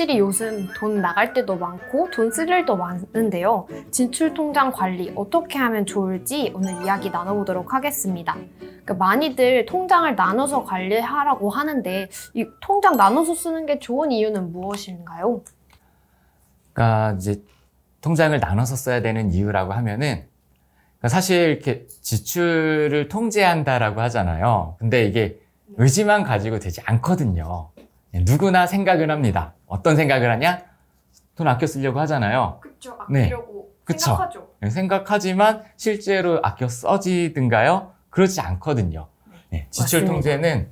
확실히 요즘 돈 나갈 때도 많고 돈 쓸 일도 많은데요. 지출 통장 관리 어떻게 하면 좋을지 오늘 이야기 나눠보도록 하겠습니다. 많이들 통장을 나눠서 관리하라고 하는데 이 통장 나눠서 쓰는 게 좋은 이유는 무엇인가요? 그러니까 이제 통장을 나눠서 써야 되는 이유라고 하면은 사실 이렇게 지출을 통제한다라고 하잖아요. 근데 이게 의지만 가지고 되지 않거든요. 누구나 생각을 합니다. 어떤 생각을 하냐? 돈 아껴 쓰려고 하잖아요. 그쵸, 아끼려고 생각하죠. 생각하지만 실제로 아껴 써지든가요? 그렇지 않거든요. 지출 맞습니다. 통제는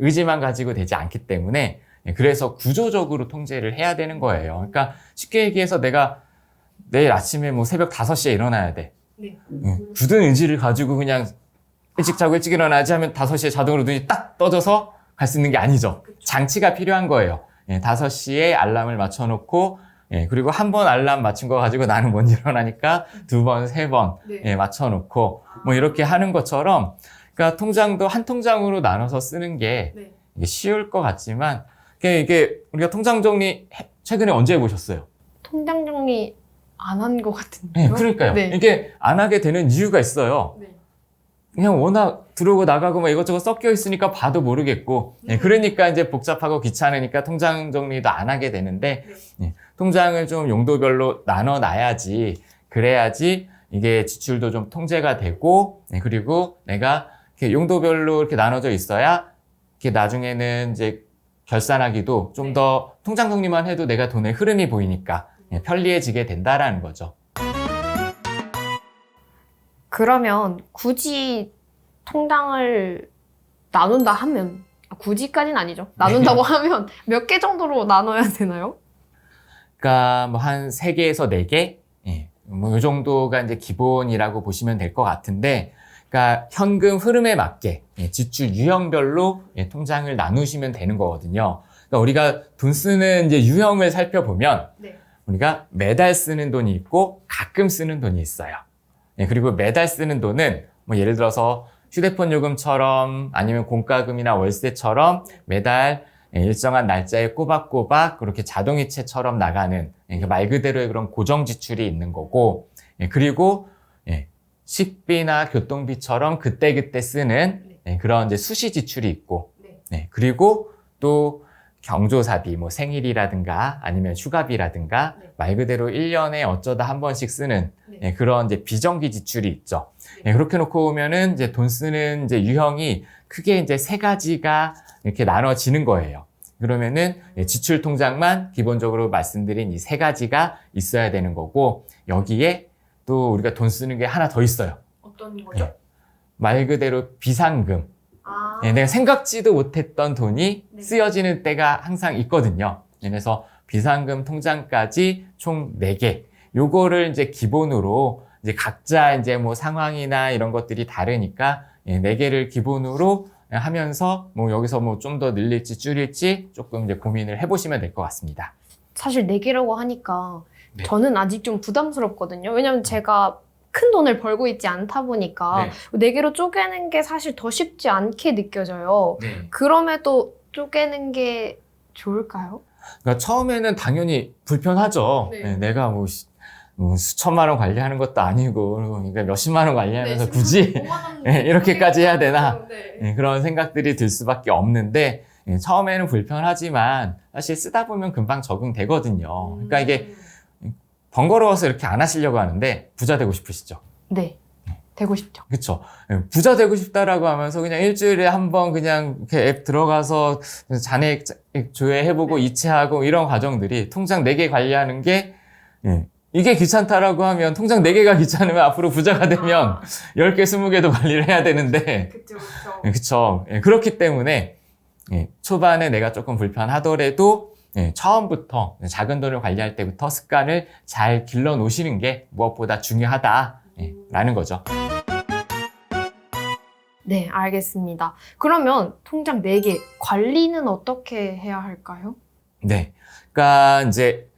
의지만 가지고 되지 않기 때문에 그래서 구조적으로 통제를 해야 되는 거예요. 그러니까 쉽게 얘기해서 내가 내일 아침에 뭐 새벽 5시에 일어나야 돼. 굳은 의지를 가지고 그냥 일찍 자고 일찍 일어나지 하면 5시에 자동으로 눈이 딱 떠져서 갈 수 있는 게 아니죠. 장치가 필요한 거예요. 5시에 알람을 맞춰놓고 그리고 한 번 알람 맞춘 거 가지고 나는 못 일어나니까 2번, 3번 맞춰놓고 뭐 이렇게 하는 것처럼 그러니까 통장도 한 통장으로 나눠서 쓰는 게 이게 쉬울 것 같지만 이게 우리가 통장 정리 최근에 언제 해보셨어요? 통장 정리 안 한 것 같은데요? 그러니까요. 이게 안 하게 되는 이유가 있어요. 그냥 워낙 들어오고 나가고 뭐 이것저것 섞여 있으니까 봐도 모르겠고 그러니까 이제 복잡하고 귀찮으니까 통장 정리도 안 하게 되는데 통장을 좀 용도별로 나눠 놔야지 그래야지 이게 지출도 좀 통제가 되고 그리고 내가 이렇게 용도별로 이렇게 나눠져 있어야 이렇게 나중에는 이제 결산하기도 좀 더 통장 정리만 해도 내가 돈의 흐름이 보이니까 편리해지게 된다라는 거죠. 그러면 굳이 통장을 나눈다 하면 굳이까지는 아니죠. 나눈다고 하면 몇 개 정도로 나눠야 되나요? 그러니까 뭐 한 3개에서 4개? 뭐 이 정도가 이제 기본이라고 보시면 될 것 같은데 그러니까 현금 흐름에 맞게 지출 유형별로 통장을 나누시면 되는 거거든요. 그러니까 우리가 돈 쓰는 이제 유형을 살펴보면 우리가 매달 쓰는 돈이 있고 가끔 쓰는 돈이 있어요. 그리고 매달 쓰는 돈은 뭐 예를 들어서 휴대폰 요금처럼 아니면 공과금이나 월세처럼 매달 일정한 날짜에 꼬박꼬박 그렇게 자동이체처럼 나가는 말 그대로의 그런 고정 지출이 있는 거고 그리고 식비나 교통비처럼 그때그때 쓰는 그런 이제 수시 지출이 있고 그리고 또 경조사비, 뭐 생일이라든가 아니면 휴가비라든가 말 그대로 1년에 어쩌다 한 번씩 쓰는 그런 이제 비정기 지출이 있죠. 그렇게 놓고 보면은 이제 돈 쓰는 이제 유형이 크게 이제 3가지가 이렇게 나눠지는 거예요. 그러면은 지출 통장만 기본적으로 말씀드린 이 3가지가 있어야 되는 거고 여기에 또 우리가 돈 쓰는 게 하나 더 있어요. 어떤 거죠? 말 그대로 비상금. 내가 생각지도 못했던 돈이 쓰여지는 때가 항상 있거든요. 그래서 비상금 통장까지 총 4개. 요거를 이제 기본으로 이제 각자 이제 뭐 상황이나 이런 것들이 다르니까 4개를 기본으로 하면서 뭐 여기서 뭐 좀 더 늘릴지 줄일지 조금 이제 고민을 해보시면 될 것 같습니다. 사실 4개라고 하니까 저는 아직 좀 부담스럽거든요. 왜냐면 제가 큰 돈을 벌고 있지 않다 보니까 4개로 쪼개는 게 사실 더 쉽지 않게 느껴져요. 그럼에도 쪼개는 게 좋을까요? 그러니까 처음에는 당연히 불편하죠. 내가 뭐 수천만 원 관리하는 것도 아니고 그러니까 몇십만 원 관리하면서 굳이 이렇게까지 해야 되나 그런 생각들이 들 수밖에 없는데 처음에는 불편하지만 사실 쓰다 보면 금방 적응되거든요. 그러니까 이게 번거로워서 이렇게 안 하시려고 하는데 부자 되고 싶으시죠? 네, 되고 싶죠. 그렇죠. 부자 되고 싶다라고 하면서 그냥 일주일에 한 번 그냥 이렇게 앱 들어가서 잔액 조회해보고 이체하고 이런 과정들이 통장 4개 관리하는 게 이게 귀찮다라고 하면 통장 4개가 귀찮으면 앞으로 부자가 되면 10개, 20개도 관리를 해야 되는데 그렇죠. 그렇기 때문에 초반에 내가 조금 불편하더라도 처음부터 작은 돈을 관리할 때부터 습관을 잘 길러 놓으시는 게 무엇보다 중요하다라는 거죠. 네, 알겠습니다. 그러면 통장 4개 관리는 어떻게 해야 할까요? 네. 그러니까 이제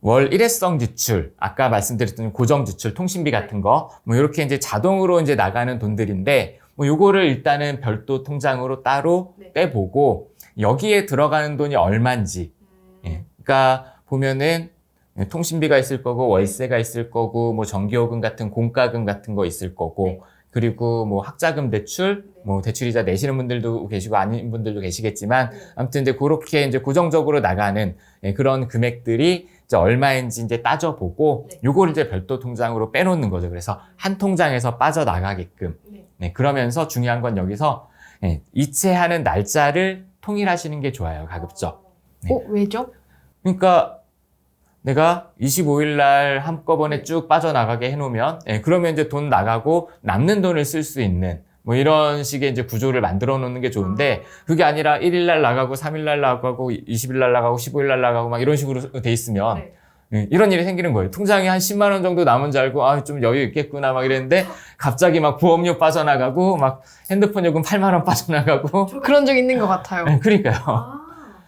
월 일회성 지출, 아까 말씀드렸던 고정 지출, 통신비 같은 거, 뭐 이렇게 이제 자동으로 이제 나가는 돈들인데, 뭐 요거를 일단은 별도 통장으로 따로 떼보고, 여기에 들어가는 돈이 얼마인지, 그러니까 보면은 통신비가 있을 거고 월세가 있을 거고 뭐 전기요금 같은 공과금 같은 거 있을 거고 네. 그리고 뭐 학자금 대출, 뭐 대출이자 내시는 분들도 계시고 아닌 분들도 계시겠지만 아무튼 이제 그렇게 이제 고정적으로 나가는 그런 금액들이 이제 얼마인지 이제 따져보고 네. 요거를 이제 별도 통장으로 빼놓는 거죠. 그래서 한 통장에서 빠져나가게끔. 네. 그러면서 중요한 건 여기서 이체하는 날짜를 통일하시는 게 좋아요. 가급적. 네. 왜죠? 그러니까 내가 25일 날 한꺼번에 쭉 빠져나가게 해놓으면, 그러면 이제 돈 나가고 남는 돈을 쓸 수 있는, 뭐 이런 식의 이제 구조를 만들어 놓는 게 좋은데, 그게 아니라 1일 날 나가고, 3일 날 나가고, 20일 날 나가고, 15일 날 나가고, 막 이런 식으로 돼 있으면, 이런 일이 생기는 거예요. 통장에 한 10만 원 정도 남은 줄 알고, 아, 좀 여유 있겠구나, 막 이랬는데, 갑자기 막 보험료 빠져나가고, 막 핸드폰 요금 8만 원 빠져나가고. 그런 적 있는 것 같아요. 그러니까요.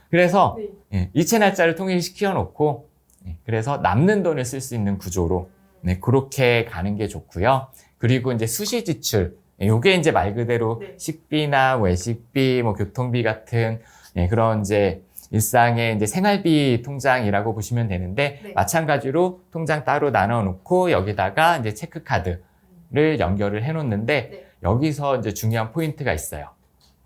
그래서, 네. 이체 날짜를 통일시켜 놓고, 그래서 남는 돈을 쓸 수 있는 구조로 그렇게 가는 게 좋고요. 그리고 이제 수시 지출, 요게 이제 말 그대로 식비나 외식비, 뭐 교통비 같은 그런 이제 일상의 이제 생활비 통장이라고 보시면 되는데 마찬가지로 통장 따로 나눠 놓고 여기다가 이제 체크카드를 연결을 해 놓는데 여기서 이제 중요한 포인트가 있어요.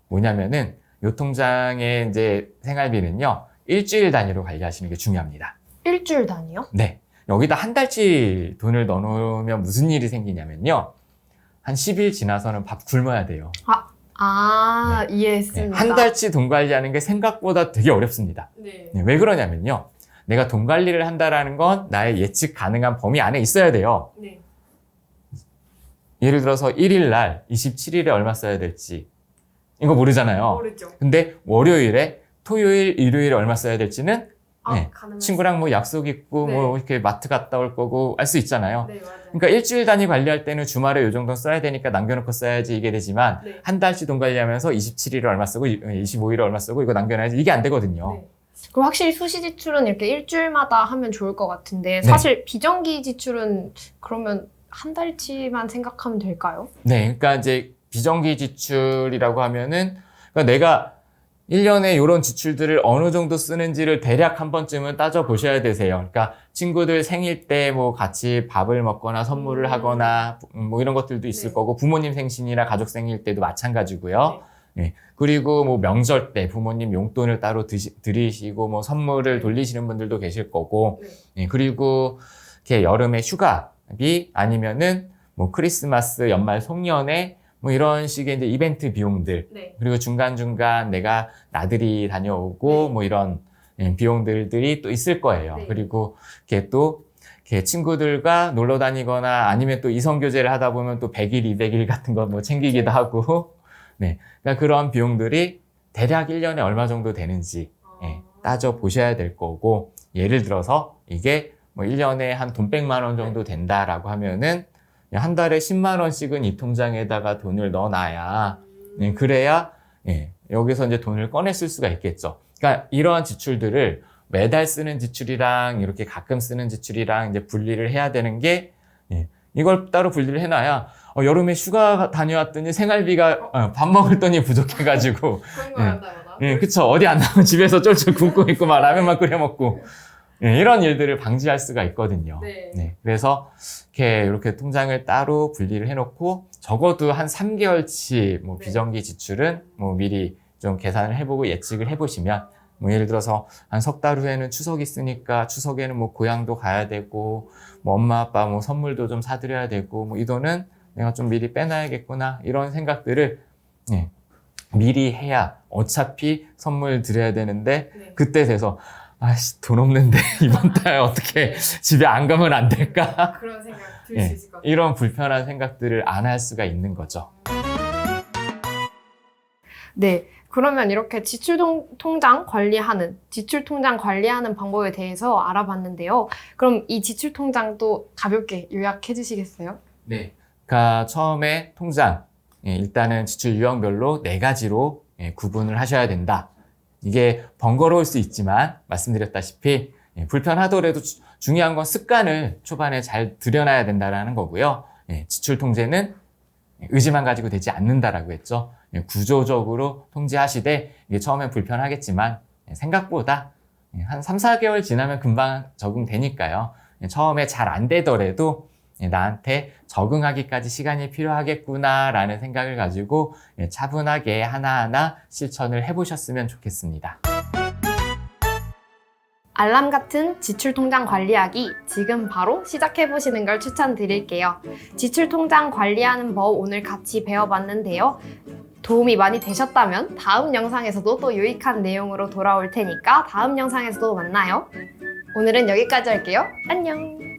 뭐냐면은 요 통장의 이제 생활비는요, 일주일 단위로 관리하시는 게 중요합니다. 일주일 단위요? 네. 여기다 한 달치 돈을 넣어놓으면 무슨 일이 생기냐면요. 한 10일 지나서는 밥 굶어야 돼요. 이해했습니다. 한 달치 돈 관리하는 게 생각보다 되게 어렵습니다. 왜 그러냐면요. 내가 돈 관리를 한다라는 건 나의 예측 가능한 범위 안에 있어야 돼요. 예를 들어서 1일 날 27일에 얼마 써야 될지 이거 모르잖아요. 모르죠. 근데 월요일에 토요일, 일요일에 얼마 써야 될지는 가능하죠. 친구랑 뭐 약속 있고 네. 뭐 이렇게 마트 갔다 올 거고 알 수 있잖아요. 네, 맞아요. 그러니까 일주일 단위 관리할 때는 주말에 요 정도 써야 되니까 남겨놓고 써야지 이게 되지만 한 달씩 돈 관리하면서 27일에 얼마 쓰고 25일에 얼마 쓰고 이거 남겨놔야지 이게 안 되거든요. 그럼 확실히 수시 지출은 이렇게 일주일마다 하면 좋을 것 같은데 사실 비정기 지출은 그러면 한 달치만 생각하면 될까요? 네, 그러니까 이제 비정기 지출이라고 하면은 그러니까 내가 1년에 이런 지출들을 어느 정도 쓰는지를 대략 한 번쯤은 따져보셔야 되세요. 그러니까 친구들 생일 때 뭐 같이 밥을 먹거나 선물을 하거나 뭐 이런 것들도 있을 거고 부모님 생신이나 가족 생일 때도 마찬가지고요. 그리고 뭐 명절 때 부모님 용돈을 따로 드리시고 뭐 선물을 돌리시는 분들도 계실 거고 그리고 이렇게 여름에 휴가비 아니면은 뭐 크리스마스, 연말, 송년회 뭐 이런 식의 이제 이벤트 비용들 그리고 중간중간 내가 나들이 다녀오고 뭐 이런 비용들이 또 있을 거예요. 그리고 이렇게 또 이렇게 친구들과 놀러 다니거나 아니면 또 이성교제를 하다 보면 또 100일, 200일 같은 거 뭐 챙기기도 하고 그러니까 그런 비용들이 대략 1년에 얼마 정도 되는지 따져 보셔야 될 거고 예를 들어서 이게 뭐 1년에 한 돈 100만 원 정도 된다라고 하면은 한 달에 10만 원씩은 이 통장에다가 돈을 넣어놔야 그래야 여기서 이제 돈을 꺼내 쓸 수가 있겠죠. 그러니까 이러한 지출들을 매달 쓰는 지출이랑 이렇게 가끔 쓰는 지출이랑 이제 분리를 해야 되는 게 이걸 따로 분리를 해놔야 여름에 휴가 다녀왔더니 생활비가 밥 먹을 돈이 부족해가지고 그쵸 어디 안 나오면 집에서 쫄쫄 굶고 있고 막 라면만 끓여 먹고 이런 일들을 방지할 수가 있거든요. 그래서 이렇게 통장을 따로 분리를 해놓고 적어도 한 3개월치 뭐 비정기 지출은 뭐 미리 좀 계산을 해보고 예측을 해보시면 뭐 예를 들어서 한 석 달 후에는 추석이 있으니까 추석에는 뭐 고향도 가야 되고 뭐 엄마 아빠 뭐 선물도 좀 사드려야 되고 뭐 이 돈은 내가 좀 미리 빼놔야겠구나 이런 생각들을 미리 해야 어차피 선물 드려야 되는데 그때 돼서 아씨 돈 없는데 이번 달 어떻게 집에 안 가면 안 될까? 그런 생각 들 수 있을 것 같아요. 이런 불편한 생각들을 안 할 수가 있는 거죠. 네. 그러면 이렇게 지출 통장 관리하는 방법에 대해서 알아봤는데요. 그럼 이 지출 통장도 가볍게 요약해 주시겠어요? 네. 그러니까 처음에 통장, 일단은 지출 유형별로 4가지로 구분을 하셔야 된다. 이게 번거로울 수 있지만 말씀드렸다시피 불편하더라도 중요한 건 습관을 초반에 잘 들여놔야 된다는 거고요. 지출 통제는 의지만 가지고 되지 않는다라고 했죠. 구조적으로 통제하시되 이게 처음엔 불편하겠지만 생각보다 한 3, 4개월 지나면 금방 적응되니까요. 처음에 잘 안 되더라도 나한테 적응하기까지 시간이 필요하겠구나라는 생각을 가지고 차분하게 하나하나 실천을 해보셨으면 좋겠습니다. 알람 같은 지출 통장 관리하기 지금 바로 시작해 보시는 걸 추천드릴게요. 지출 통장 관리하는 법 오늘 같이 배워봤는데요. 도움이 많이 되셨다면 다음 영상에서도 또 유익한 내용으로 돌아올 테니까 다음 영상에서도 만나요. 오늘은 여기까지 할게요. 안녕!